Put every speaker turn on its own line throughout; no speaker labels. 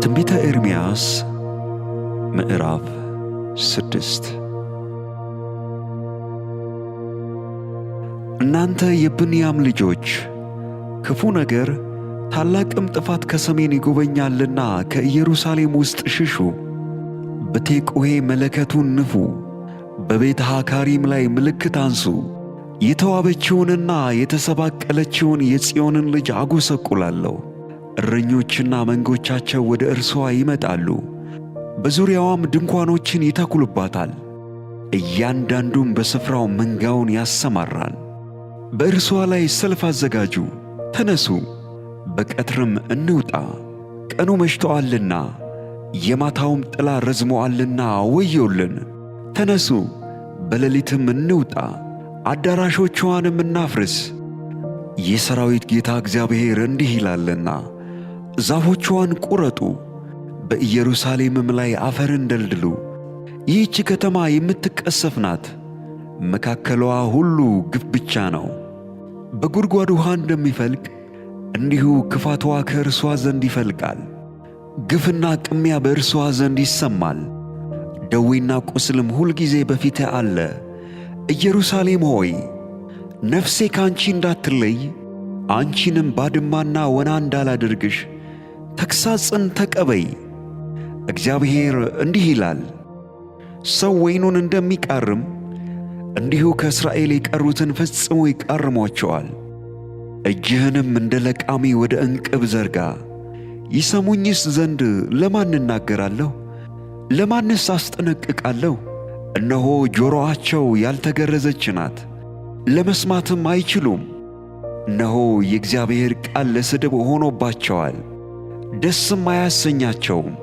ትንቢተ ኤርምያስ ምዕራፍ 6 እናንተ የብንያም ልጆች ክፉ ነገር ታላቅም ጥፋት ከሰሜን ይጎበኛልና ከኢየሩሳሌም ውስጥ ሽሹ። በቴቁሔ መለከቱን ንፉ፣ በቤተ ሐካሪም ላይ ምልክት አንሱ። የተዋበችውንና የተሰባቀለችውን የጽዮንን ልጅ አጎሰቁላለሁ። እረኞችና መንጎቻቸው ወደ እርሷ ይመጣሉ፣ በዙሪያዋም ድንኳኖችን ይተክሉባታል። እያንዳንዱም በስፍራው መንጋውን ያሰማራል። በእርሷ ላይ ሰልፍ አዘጋጁ፣ ተነሱ፣ በቀትርም እንውጣ። ቀኑ መሽቶአልና የማታውም ጥላ ረዝሞአልና ወዮልን። ተነሱ፣ በሌሊትም እንውጣ፣ አዳራሾቿንም እናፍርስ። የሰራዊት ጌታ እግዚአብሔር እንዲህ ይላልና ዛፎቿን ቁረጡ፣ በኢየሩሳሌምም ላይ አፈርን ደልድሉ። ይህች ከተማ የምትቀሰፍ ናት፣ መካከሏ ሁሉ ግፍ ብቻ ነው። በጉድጓድ ውሃ እንደሚፈልቅ እንዲሁ ክፋቷ ከእርሷ ዘንድ ይፈልቃል። ግፍና ቅሚያ በእርሷ ዘንድ ይሰማል፣ ደዌና ቁስልም ሁልጊዜ በፊቴ አለ። ኢየሩሳሌም ሆይ ነፍሴ ካንቺ እንዳትለይ፣ አንቺንም ባድማና ወና እንዳላደርግሽ ተግሣጽን ተቀበይ። እግዚአብሔር እንዲህ ይላል፣ ሰው ወይኑን እንደሚቃርም እንዲሁ ከእስራኤል የቀሩትን ፈጽሞ ይቃርሟቸዋል። እጅህንም እንደ ለቃሚ ወደ እንቅብ ዘርጋ። ይሰሙኝስ ዘንድ ለማን እናገራለሁ? ለማንስ አስጠነቅቃለሁ? እነሆ ጆሮአቸው ያልተገረዘች ናት፣ ለመስማትም አይችሉም። እነሆ የእግዚአብሔር ቃል ለስድብ ሆኖባቸዋል፣ ደስም አያሰኛቸውም።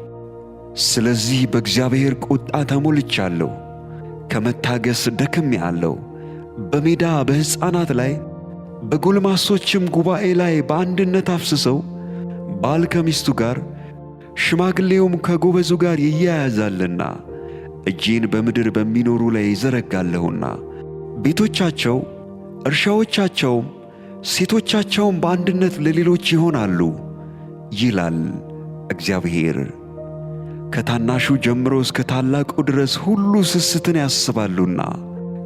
ስለዚህ በእግዚአብሔር ቁጣ ተሞልቻለሁ፣ ከመታገስ ደክሜአለሁ። በሜዳ በሕፃናት ላይ በጎልማሶችም ጉባኤ ላይ በአንድነት አፍስሰው ባል ከሚስቱ ጋር ሽማግሌውም ከጎበዙ ጋር ይያያዛልና እጄን በምድር በሚኖሩ ላይ ይዘረጋለሁና ቤቶቻቸው እርሻዎቻቸውም ሴቶቻቸውም በአንድነት ለሌሎች ይሆናሉ ይላል እግዚአብሔር። ከታናሹ ጀምሮ እስከ ታላቁ ድረስ ሁሉ ስስትን ያስባሉና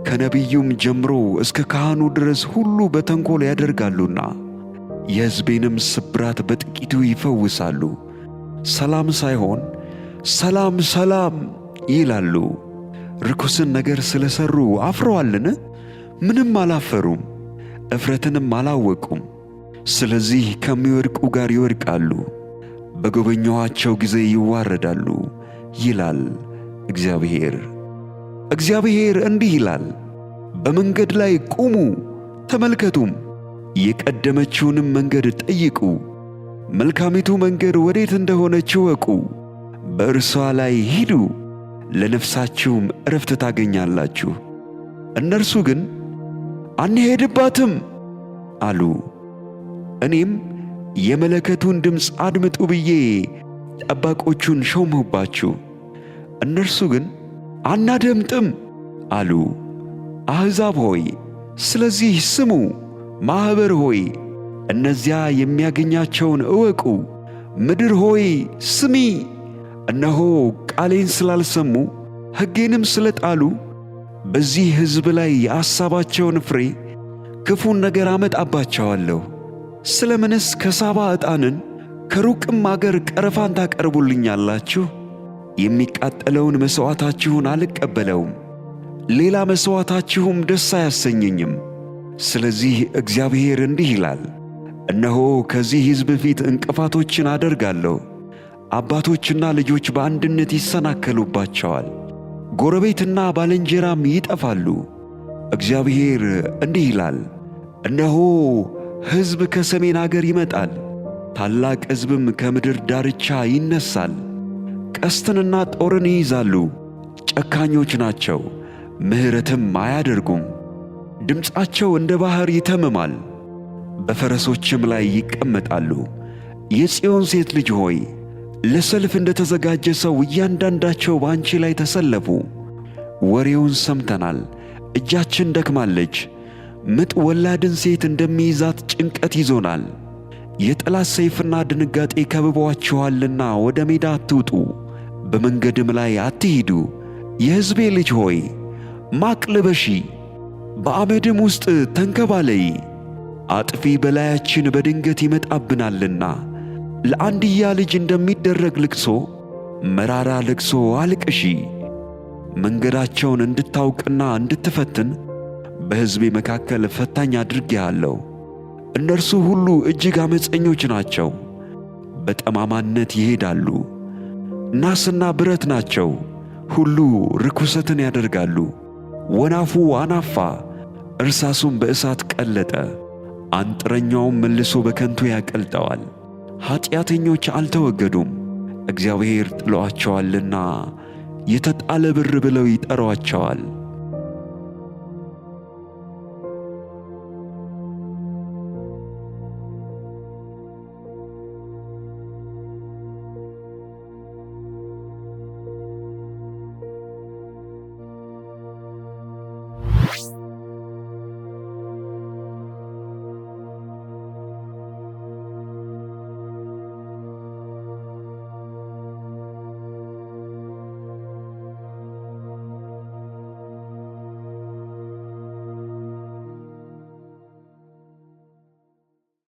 ከነቢዩም ጀምሮ እስከ ካህኑ ድረስ ሁሉ በተንኰል ያደርጋሉና የሕዝቤንም ስብራት በጥቂቱ ይፈውሳሉ። ሰላም ሳይሆን ሰላም ሰላም ይላሉ። ርኩስን ነገር ስለ ሠሩ አፍረዋልን? ምንም አላፈሩም፣ እፍረትንም አላወቁም። ስለዚህ ከሚወድቁ ጋር ይወድቃሉ፣ በጎበኘኋቸው ጊዜ ይዋረዳሉ ይላል እግዚአብሔር። እግዚአብሔር እንዲህ ይላል፣ በመንገድ ላይ ቁሙ ተመልከቱም፣ የቀደመችውንም መንገድ ጠይቁ። መልካሚቱ መንገድ ወዴት እንደሆነች እወቁ። በእርሷ ላይ ሂዱ፣ ለነፍሳችሁም ዕረፍት ታገኛላችሁ። እነርሱ ግን አንሄድባትም አሉ። እኔም የመለከቱን ድምፅ አድምጡ ብዬ ጠባቆቹን ሾምሁባችሁ። እነርሱ ግን አናደምጥም አሉ። አሕዛብ ሆይ ስለዚህ ስሙ፣ ማኅበር ሆይ እነዚያ የሚያገኛቸውን እወቁ። ምድር ሆይ ስሚ፣ እነሆ ቃሌን ስላልሰሙ ሕጌንም ስለ ጣሉ በዚህ ሕዝብ ላይ የአሳባቸውን ፍሬ ክፉን ነገር አመጣባቸዋለሁ። ስለ ምንስ ከሳባ ዕጣንን ከሩቅም አገር ቀረፋን ታቀርቡልኛላችሁ? የሚቃጠለውን መሥዋዕታችሁን አልቀበለውም፣ ሌላ መሥዋዕታችሁም ደስ አያሰኘኝም። ስለዚህ እግዚአብሔር እንዲህ ይላል፣ እነሆ ከዚህ ሕዝብ ፊት እንቅፋቶችን አደርጋለሁ፣ አባቶችና ልጆች በአንድነት ይሰናከሉባቸዋል፣ ጎረቤትና ባልንጀራም ይጠፋሉ። እግዚአብሔር እንዲህ ይላል፣ እነሆ ሕዝብ ከሰሜን አገር ይመጣል፣ ታላቅ ሕዝብም ከምድር ዳርቻ ይነሣል። ቀስትንና ጦርን ይይዛሉ፣ ጨካኞች ናቸው፣ ምሕረትም አያደርጉም። ድምፃቸው እንደ ባሕር ይተምማል፣ በፈረሶችም ላይ ይቀመጣሉ። የጽዮን ሴት ልጅ ሆይ ለሰልፍ እንደ ተዘጋጀ ሰው እያንዳንዳቸው በአንቺ ላይ ተሰለፉ። ወሬውን ሰምተናል፣ እጃችን ደክማለች። ምጥ ወላድን ሴት እንደሚይዛት ጭንቀት ይዞናል። የጠላት ሰይፍና ድንጋጤ ከብበዋችኋልና ወደ ሜዳ አትውጡ፣ በመንገድም ላይ አትሂዱ። የሕዝቤ ልጅ ሆይ ማቅ ልበሺ፣ በአመድም ውስጥ ተንከባለይ። አጥፊ በላያችን በድንገት ይመጣብናልና ለአንድያ ልጅ እንደሚደረግ ልቅሶ መራራ ልቅሶ አልቅሺ። መንገዳቸውን እንድታውቅና እንድትፈትን በሕዝቤ መካከል ፈታኝ አድርጌሃለሁ። እነርሱ ሁሉ እጅግ ዓመፀኞች ናቸው፣ በጠማማነት ይሄዳሉ። ናስና ብረት ናቸው፣ ሁሉ ርኩሰትን ያደርጋሉ። ወናፉ አናፋ፣ እርሳሱም በእሳት ቀለጠ፣ አንጥረኛውም መልሶ በከንቱ ያቀልጠዋል። ኀጢአተኞች አልተወገዱም፣ እግዚአብሔር ጥሎአቸዋልና የተጣለ ብር ብለው ይጠሯቸዋል።